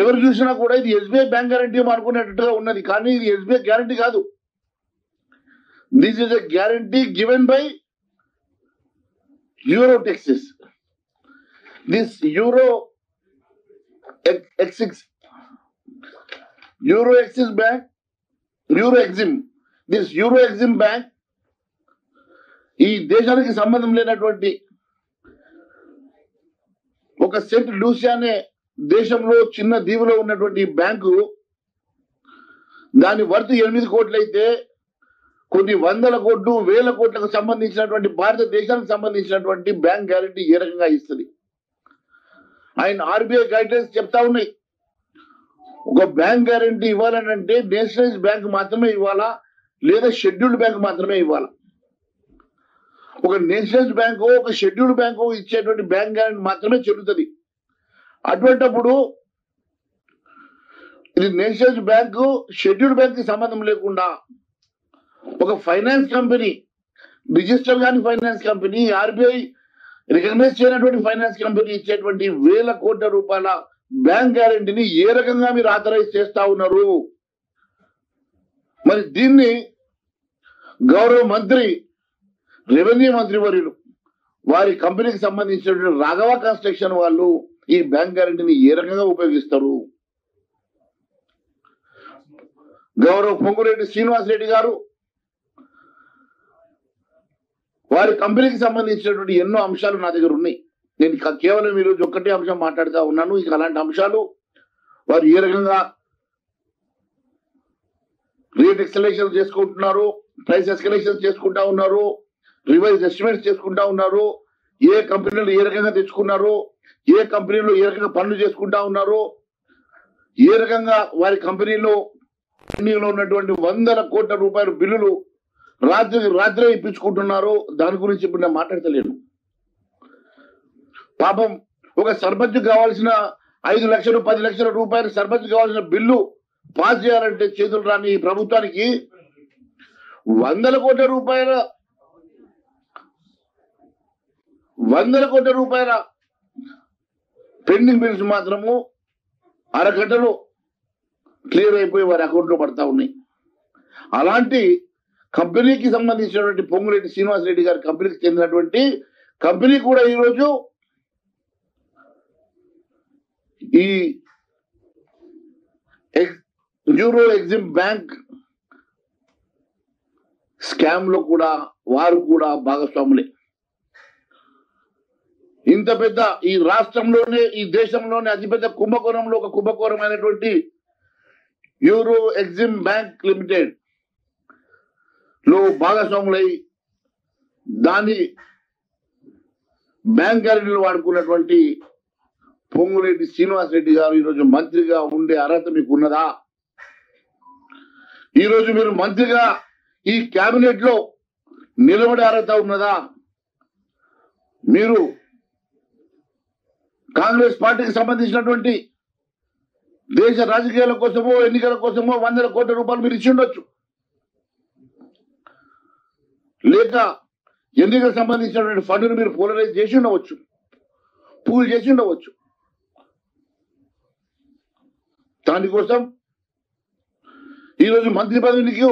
ఎవరు చూసినా కూడా ఇది ఎస్బీఐ బ్యాంక్ గ్యారంటీ అనుకునేటట్టుగా ఉన్నది, కానీ ఇది ఎస్బీఐ గ్యారంటీ కాదు. This is a guarantee given by Euro టెక్సిస్. This Euro Exim bank, Euro Exim, this Euro Exim bank ఈ దేశానికి సంబంధం లేనటువంటి ఒక సెంట్ లూసియా అనే దేశంలో చిన్న దీవులో ఉన్నటువంటి బ్యాంకు, దాని వర్త్ 8 కోట్లు అయితే కొన్ని వందల కోట్లు, వేల కోట్లకు సంబంధించినటువంటి భారతదేశానికి సంబంధించినటువంటి బ్యాంక్ గ్యారంటీ ఏ రకంగా ఇస్తుంది? ఆయన ఆర్బీఐ గైడ్లైన్స్ చెప్తా ఉన్నాయి, ఒక బ్యాంక్ గ్యారంటీ ఇవ్వాలనంటే నేషనలైజ్ బ్యాంక్ మాత్రమే ఇవ్వాలా, లేదా షెడ్యూల్డ్ బ్యాంక్ మాత్రమే ఇవ్వాలా. ఒక నేషనలైజ్ బ్యాంకు, ఒక షెడ్యూల్డ్ బ్యాంకు ఇచ్చేటువంటి బ్యాంక్ గ్యారంటీ మాత్రమే చెల్లుతుంది. అటువంటిప్పుడు ఇది నేషనలైజ్ బ్యాంకు, షెడ్యూల్డ్ బ్యాంక్ కి సంబంధం లేకుండా ఒక ఫైనాన్స్ కంపెనీ, రిజిస్టర్ కాని ఫైనాన్స్ కంపెనీ, ఆర్బీఐ రికగ్నైజ్ చేయనటువంటి ఫైనాన్స్ కంపెనీ ఇచ్చేటువంటి వేల కోట్ల రూపాయల బ్యాంక్ గ్యారంటీని ఏ రకంగా మీరు ఆథరైజ్ చేస్తా ఉన్నారు? మరి దీన్ని గౌరవ మంత్రి, రెవెన్యూ మంత్రి వర్యులు, వారి కంపెనీకి సంబంధించినటువంటి రాఘవ కన్స్ట్రక్షన్ వాళ్ళు ఈ బ్యాంక్ గ్యారంటీని ఏ రకంగా ఉపయోగిస్తారు? గౌరవ పొంగురెడ్డి శ్రీనివాసరెడ్డి గారు వారి కంపెనీకి సంబంధించినటువంటి ఎన్నో అంశాలు నా దగ్గర ఉన్నాయి. నేను కేవలం ఈరోజు ఒక్కటే అంశం మాట్లాడుతూ ఉన్నాను. ఇక అలాంటి అంశాలు వారు ఏ రకంగా రేట్ ఎక్సలేషన్ చేసుకుంటున్నారు, ప్రైస్ ఎస్కలేషన్ చేసుకుంటా ఉన్నారు, రివైజ్ ఎస్టిమేట్స్ చేసుకుంటా ఉన్నారు, ఏ కంపెనీలు ఏ రకంగా తెచ్చుకున్నారు, ఏ కంపెనీలో ఏ రకంగా పనులు చేసుకుంటా ఉన్నారు, ఏ రకంగా వారి కంపెనీలో ఉన్నటువంటి వందల కోట్ల రూపాయల బిల్లులు రాత్రే ఇప్పించుకుంటున్నారు. దాని గురించి ఇప్పుడు నేను మాట్లాడతలేను. పాపం ఒక సర్పంచ్ కావాల్సిన 5 లక్షలు 10 లక్షల రూపాయలు సర్పంచ్ కావాల్సిన బిల్లు పాస్ చేయాలంటే చేతులు రాని ఈ ప్రభుత్వానికి వందల కోట్ల రూపాయల పెండింగ్ బిల్స్ మాత్రము అరగంటలో క్లియర్ అయిపోయి వారి అకౌంట్ లో పడతా ఉన్నాయి. అలాంటి కంపెనీకి సంబంధించినటువంటి పొంగురెడ్డి శ్రీనివాసరెడ్డి గారి కంపెనీకి చెందినటువంటి కంపెనీ కూడా ఈరోజు ఈ యూరో ఎగ్జిమ్ బ్యాంక్ స్కామ్ లో కూడా వారు కూడా భాగస్వాములే. ఇంత పెద్ద ఈ రాష్ట్రంలోనే, ఈ దేశంలోనే అతిపెద్ద కుంభకోణంలో ఒక కుంభకోణమైనటువంటి యూరో ఎగ్జిమ్ బ్యాంక్ లిమిటెడ్ లో భాగస్వాములై దాని బ్యాంక్ గ్యారెంటీలు వాడుకున్నటువంటి పొంగురెడ్డి శ్రీనివాసరెడ్డి గారు ఈరోజు మంత్రిగా ఉండే అర్హత మీకు ఉన్నదా? ఈరోజు మీరు మంత్రిగా ఈ కేబినెట్ లో నిలబడే అర్హత ఉన్నదా? మీరు కాంగ్రెస్ పార్టీకి సంబంధించినటువంటి దేశ రాజకీయాల కోసమో ఎన్నికల కోసమో వందల కోట్ల రూపాయలు మీరు ఇచ్చి ఉండొచ్చు, లేక ఎన్నికలకు సంబంధించినటువంటి ఫండ్ను మీరు పోలరైజ్ చేసి ఉండవచ్చు, పూల్ చేసి ఉండవచ్చు. దానికోసం ఈరోజు మంత్రి పదవికి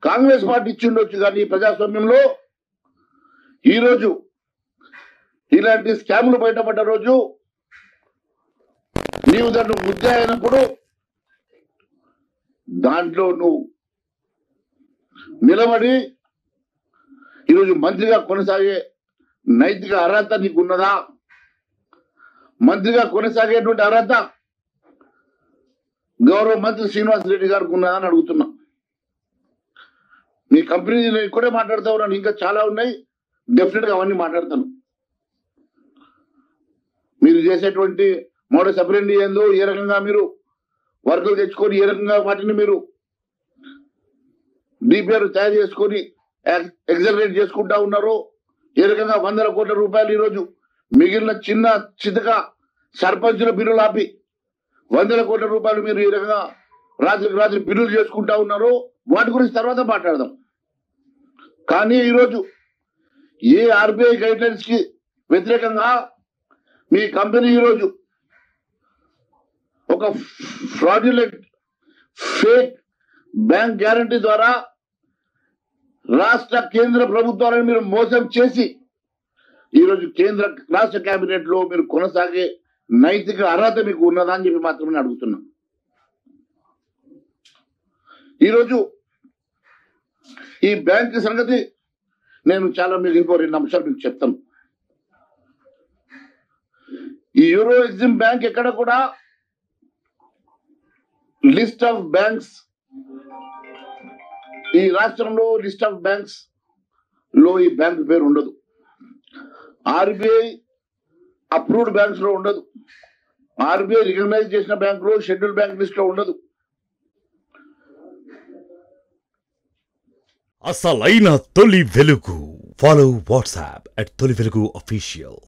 కాంగ్రెస్ పార్టీ ఇచ్చి ఉండొచ్చు, కానీ ప్రజాస్వామ్యంలో ఈరోజు ఇలాంటి స్కాములు బయటపడ్డ రోజు నీవు దాన్ని ముద్ద అయినప్పుడు దాంట్లో నువ్వు నిలబడి ఈరోజు మంత్రిగా కొనసాగే నైతిక అర్హత నీకు ఉన్నదా? మంత్రిగా కొనసాగేటువంటి అర్హత గౌరవ మంత్రి శ్రీనివాసరెడ్డి గారికి ఉన్నదా అని అడుగుతున్నా. మీ కంపెనీ ఇక్కడే మాట్లాడుతూ ఉన్నాను, ఇంకా చాలా ఉన్నాయి, డెఫినెట్ గా అవన్నీ మాట్లాడతాను. మీరు చేసేటువంటి మోడల్ సపరేండి ఏందో, ఏ రకంగా మీరు వర్కులు తెచ్చుకొని ఏ రకంగా వాటిని మీరు డిపిఆర్ తయారు చేసుకొని ఎగ్జలరేట్ చేసుకుంటా ఉన్నారో, ఏ రకంగా వందల కోట్ల రూపాయలు ఈరోజు మిగిలిన చిన్న చితక సర్పంచుల బిల్లులు ఆపి వందల కోట్ల రూపాయలు మీరు ఈ రకంగా రాత్రికి రాత్రి బిల్లులు చేసుకుంటా ఉన్నారో, వాటి గురించి తర్వాత మాట్లాడదాం. కానీ ఈరోజు ఏ ఆర్బీఐ గైడ్ లైన్స్ కి వ్యతిరేకంగా మీ కంపెనీ ఈరోజు ఒక ఫ్రాడ్యులెంట్ ఫేక్ బ్యాంక్ గ్యారంటీ ద్వారా రాష్ట్ర కేంద్ర ప్రభుత్వాలను మీరు మోసం చేసి ఈరోజు కేంద్ర రాష్ట్ర కేబినెట్ లో మీరు కొనసాగే నైతిక అర్హత మీకు ఉన్నదా అని చెప్పి మాత్రమే అడుగుతున్నాం. ఈరోజు ఈ బ్యాంక్ సంగతి నేను చాలా మీకు ఇంకో 2 అంశాలు మీకు చెప్తాను. ఈ యూరో ఎగ్జిమ్ బ్యాంక్ ఎక్కడ కూడా లిస్ట్ ఆఫ్ బ్యాంక్స్, ఈ రాష్ట్రంలో లిస్ట్ ఆఫ్ బ్యాంక్స్ లో ఈ బ్యాంక్ పేరు ఉండదు. ఆర్బీఐ అప్రూవ్డ్ బ్యాంక్స్ లో ఉండదు. ఆర్బీఐ రికగ్నైజ్ చేసిన బ్యాంక్ లో షెడ్యూల్ బ్యాంక్ లిస్ట్ లో ఉండదు. అసలైన తొలి వెలుగు. ఫాలో వాట్సాప్ @తొలి వెలుగు official.